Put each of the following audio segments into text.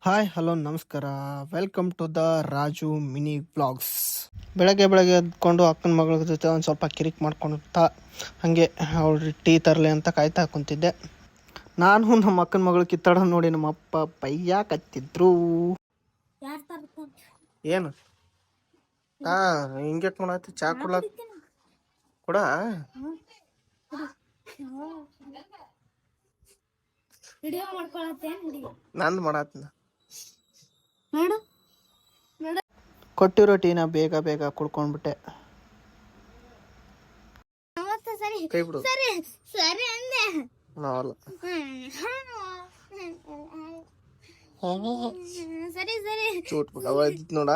Hi hello ನಮಸ್ಕಾರ, welcome to the Raju mini vlogs. ಬೆಳಗ್ಗೆ ಎದ್ಕೊಂಡು ಅಕ್ಕನ ಮಗಳ ಜೊತೆ ಒಂದು ಸ್ವಲ್ಪ ಕಿರಿಕ್ ಮಾಡ್ಕೊಳ್ತಾ ಹಾಗೆ ಅವ್ರು ಟೀ ತರಲಿ ಅಂತ ಕಾಯ್ತಾ ಕುಂತಿದ್ದೆ. ನಾನು ನಮ್ಮ ಅಕ್ಕನ ಮಗಳು ಕಿತ್ತಾಡ ನೋಡಿ ನಮ್ಮ ಅಪ್ಪ ಬೈಯಾಕತ್ತಿದ್ರು. ಏನು ಹಿಂಗೆ ಮಾಡತ್ತಿ? ಚಾ ಕೊಡ್ಲಾಕ ಕೊಡ. ನಂದು ಮಾಡತ್ನ ಕೊಟ್ಟಿರೋ ಟೀನ ಬೇಗ ಕುಡ್ಕೊಂಡ್ಬಿಟ್ಟೆ. ಕೈ ಬಿಡು. ನಾವಲ್ಲ ಚೂಟ್ ನೋಡ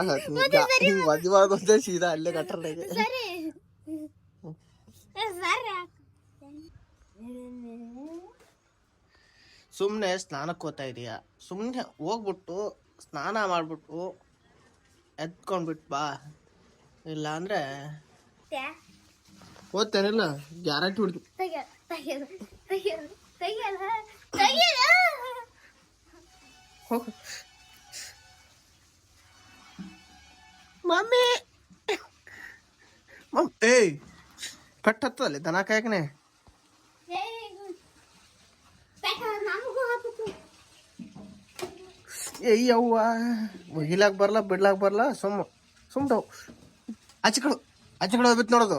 ಮದುವೆ ಸೀದಾ ಅಲ್ಲೇ ಗಟ್ರಗೆ ಸುಮ್ಮನೆ ಸ್ನಾನಕ್ಕೆ ಹೋಗ್ತಾ ಇದೀಯ, ಸುಮ್ಮನೆ ಹೋಗ್ಬಿಟ್ಟು ಸ್ನಾನ ಮಾಡ್ಬಿಟ್ಟು ಎತ್ಕೊಂಡ್ಬಿಟ್ಟು ಬಾ. ಇಲ್ಲ ಅಂದ್ರೆ ಓದ್ತೇನಿಲ್ಲ, ಗ್ಯಾರಂಟಿ ಹೊಡ್ತೀನಿ. ಮಮ್ಮಿ ಏಯ್ ಕಟ್ ಹತ್ತದಲ್ಲಿ ದನ ಕಾಯಕನೆ. ಏಯ್ಯವ್ವ ಒಗಿಲಾಕ್ ಬರಲ್ಲ, ಬಿಡ್ಲಾಕ್ ಬರಲ್ಲ. ಸುಮ್ಮನೆ ಆಚೆಗಳು ಬಿತ್ತು ನೋಡೋದು.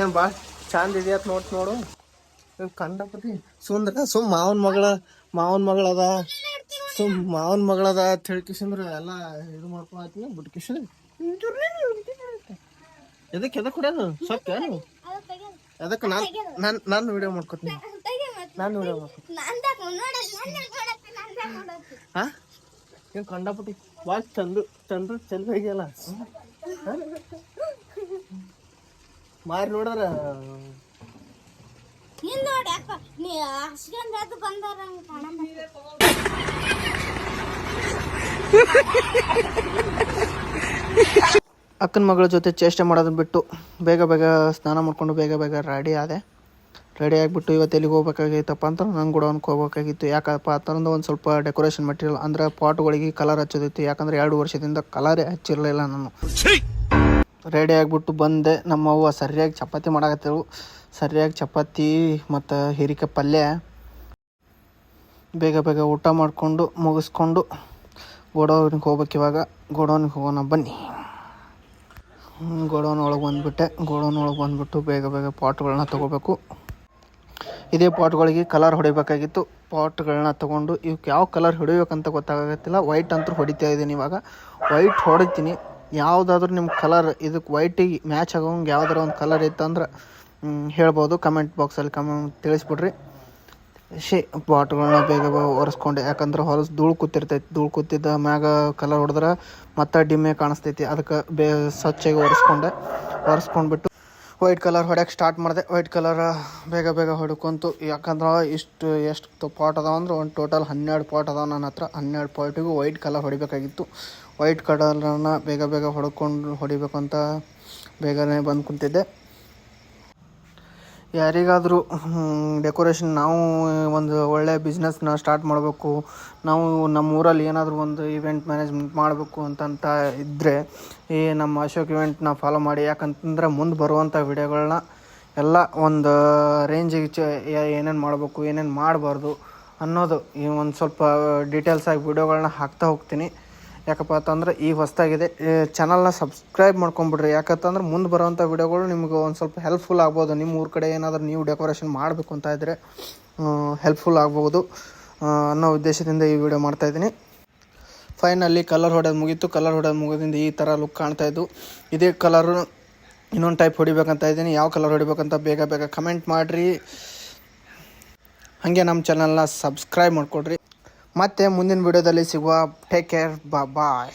ಏನ್ ಬಾ ಚಂದ ಇದೆಯತ್ ನೋಡು. ಕಂಡಪತಿ ಸುಂದ್ರ ಮಾವನ್ ಮಗಳದ ಮಾವನ್ ಮಗಳದ ತಿಳ್ಕಿಸಂದ್ರ ಎಲ್ಲ ಇದು ಮಾಡ್ಕೊಳತ್ತೀನಿ ಬಿಟ್ಕಿಸ್. ಎದಕ್ಕೆ ಕುಡಿಯೋದು ಸೊಕ್ಕ? ಅದಕ್ಕೆ ನಾನು ವಿಡಿಯೋ ಮಾಡ್ಕೊತೀನಿ. ಹಾ ಏನ್ ಕಂಡಪಟ್ಟಿ ಭಾಳ ಚಂದ ಹೋಗ್ಯಲ್ಲ. ಮಾರಿ ನೋಡ್ರ ಅಕ್ಕನ ಮಗಳ ಜೊತೆ ಚೇಷ್ಟೆ ಮಾಡೋದನ್ನ ಬಿಟ್ಟು ಬೇಗ ಸ್ನಾನ ಮಾಡ್ಕೊಂಡು ಬೇಗ ರೆಡಿ ಆಗಿಬಿಟ್ಟು ಇವತ್ತು ಎಲ್ಲಿಗೆ ಹೋಗ್ಬೇಕಾಗಿತ್ತಪ್ಪ ಅಂತ ನಂಗೆ ಗುಡೋನ್ಗೆ ಹೋಗ್ಬೇಕಾಗಿತ್ತು. ಯಾಕಪ್ಪ ಅಂತಂದ್ರೆ ಒಂದು ಸ್ವಲ್ಪ ಡೆಕೋರೇಷನ್ ಮೆಟೀರಿಯಲ್ ಅಂದ್ರೆ ಪಾಟ್ಗಳಿಗೆ ಕಲರ್ ಹಚ್ಚೋದಿತ್ತು. ಯಾಕಂದ್ರೆ 2 ವರ್ಷದಿಂದ ಕಲರೇ ಹಚ್ಚಿರಲಿಲ್ಲ ನಾನು. ರೆಡಿ ಆಗಿಬಿಟ್ಟು ಬಂದೆ. ನಮ್ಮವ್ವ ಸರಿಯಾಗಿ ಚಪಾತಿ ಮಾಡಾಕತ್ತೇಳು. ಸರಿಯಾಗಿ ಚಪಾತಿ ಮತ್ತು ಹೀರಿಕಾಯಿ ಪಲ್ಯ ಬೇಗ ಬಂದು ಮುಗಿಸ್ಕೊಂಡು ಗೋಡೌನಿಗೆ ಹೋಗ್ಬೇಕು. ಇವಾಗ ಗೋಡೌನಿಗೆ ಹೋಗೋಣ ಬನ್ನಿ. ಗೋಡೌನ್ ಒಳಗೆ ಬಂದುಬಿಟ್ಟು ಬೇಗ ಪಾಟ್ಗಳನ್ನ ತೊಗೋಬೇಕು. ಇದೇ ಪಾಟ್ಗಳಿಗೆ ಕಲರ್ ಹೊಡಿಬೇಕಾಗಿತ್ತು. ಪಾಟ್ಗಳನ್ನ ತೊಗೊಂಡು ಇವಕ್ಕೆ ಯಾವ ಕಲರ್ ಹೊಡಿಬೇಕಂತ ಗೊತ್ತಾಗತ್ತಿಲ್ಲ. ವೈಟ್ ಅಂತೂ ಹೊಡಿತಾ ಇದ್ದೀನಿ. ಇವಾಗ ವೈಟ್ ಹೊಡಿತೀನಿ. ಯಾವುದಾದ್ರೂ ನಿಮ್ಮ ಕಲರ್ ಇದಕ್ಕೆ ವೈಟಿಗೆ ಮ್ಯಾಚ್ ಆಗೋಂಗೆ ಯಾವ್ದಾರ ಒಂದು ಕಲರ್ ಇತ್ತಂದ್ರೆ ಹೇಳ್ಬೋದು. ಕಮೆಂಟ್ ಬಾಕ್ಸಲ್ಲಿ ತಿಳಿಸ್ಬಿಡ್ರಿ. ಪಾಟ್ಗಳನ್ನ ಬೇಗ ಒರೆಸ್ಕೊಂಡೆ. ಯಾಕಂದ್ರೆ ಧೂಳು ಕೂತಿದ್ದ ಮ್ಯಾಗ ಕಲರ್ ಹೊಡೆದ್ರೆ ಮತ್ತೆ ಡಿಮ್ಮೆ ಕಾಣಿಸ್ತೈತಿ. ಅದಕ್ಕೆ ಸ್ವಚ್ಛಾಗಿ ಒರೆಸ್ಕೊಂಡ್ಬಿಟ್ಟು ವೈಟ್ ಕಲರ್ ಹೊಡ್ಯಕ್ಕೆ ಸ್ಟಾರ್ಟ್ ಮಾಡಿದೆ. ವೈಟ್ ಕಲರ್ ಬೇಗ ಹೊಡ್ಕೊಂತು. ಯಾಕಂದ್ರೆ ಎಷ್ಟು ಪಾಟ್ ಅದಾವ ಅಂದ್ರೆ ಒಂದು ಟೋಟಲ್ 12 ಪಾಟ್ ಅದಾವ ನನ್ನ ಹತ್ರ. 12 ಪಾಟಿಗೂ ವೈಟ್ ಕಲರ್ ಹೊಡಿಬೇಕಾಗಿತ್ತು. ವೈಟ್ ಕಲರನ್ನು ಬೇಗ ಹೊಡಿಬೇಕು ಅಂತ ಬೇಗನೆ ಬಂದು ಕುಂತಿದ್ದೆ. ಯಾರಿಗಾದರೂ ಡೆಕೋರೇಷನ್ ನಾವು ಒಂದು ಒಳ್ಳೆಯ ಬಿಸ್ನೆಸ್ನ ಸ್ಟಾರ್ಟ್ ಮಾಡಬೇಕು, ನಾವು ನಮ್ಮ ಊರಲ್ಲಿ ಏನಾದರೂ ಒಂದು ಇವೆಂಟ್ ಮ್ಯಾನೇಜ್ಮೆಂಟ್ ಮಾಡಬೇಕು ಅಂತ ಇದ್ದರೆ ಈ ನಮ್ಮ ಅಶೋಕ್ ಇವೆಂಟ್ನ ಫಾಲೋ ಮಾಡಿ. ಯಾಕಂತಂದ್ರೆ ಮುಂದೆ ಬರುವಂಥ ವಿಡಿಯೋಗಳನ್ನ ಎಲ್ಲ ಒಂದು ರೇಂಜಿಗೆ ಏನೇನು ಮಾಡಬೇಕು, ಏನೇನು ಮಾಡಬಾರ್ದು ಅನ್ನೋದು ಈ ಒಂದು ಸ್ವಲ್ಪ ಡೀಟೇಲ್ಸಾಗಿ ವಿಡಿಯೋಗಳನ್ನ ಹಾಕ್ತಾ ಹೋಗ್ತೀನಿ. ಯಾಕಪ್ಪ ಅಂತಂದ್ರೆ ಈಗ ಹೊಸದಾಗಿದೆ, ಚಾನಲ್ನ ಸಬ್ಸ್ಕ್ರೈಬ್ ಮಾಡ್ಕೊಂಬಿಡ್ರಿ. ಯಾಕಂತಂದ್ರೆ ಮುಂದೆ ಬರೋವಂಥ ವಿಡಿಯೋಗಳು ನಿಮ್ಗೆ ಒಂದು ಸ್ವಲ್ಪ ಹೆಲ್ಪ್ಫುಲ್ ಆಗ್ಬೋದು. ನಿಮ್ಮ ಊರ ಕಡೆ ಏನಾದರೂ ನೀವು ಡೆಕೋರೇಷನ್ ಮಾಡಬೇಕು ಅಂತ ಇದ್ದರೆ ಹೆಲ್ಪ್ಫುಲ್ ಆಗ್ಬೋದು ಅನ್ನೋ ಉದ್ದೇಶದಿಂದ ಈ ವಿಡಿಯೋ ಮಾಡ್ತಾಯಿದ್ದೀನಿ. ಫೈನಲ್ಲಿ ಕಲರ್ ಹೊಡೆದು ಮುಗೀತು. ಕಲರ್ ಹೊಡೆದು ಮುಗಿದಿಂದ ಈ ಥರ ಲುಕ್ ಕಾಣ್ತಾಯಿದ್ದು. ಇದೇ ಕಲರು ಇನ್ನೊಂದು ಟೈಪ್ ಹೊಡಿಬೇಕಂತ ಇದ್ದೀನಿ. ಯಾವ ಕಲರ್ ಹೊಡಿಬೇಕಂತ ಬೇಗ ಕಮೆಂಟ್ ಮಾಡಿರಿ. ಹಾಗೆ ನಮ್ಮ ಚಾನಲ್ನ ಸಬ್ಸ್ಕ್ರೈಬ್ ಮಾಡಿಕೊಡ್ರಿ. ಮತ್ತೆ ಮುಂದಿನ ವಿಡಿಯೋದಲ್ಲಿ ಸಿಗುವ. ಟೇಕ್ ಕೇರ್, ಬಾಯ್.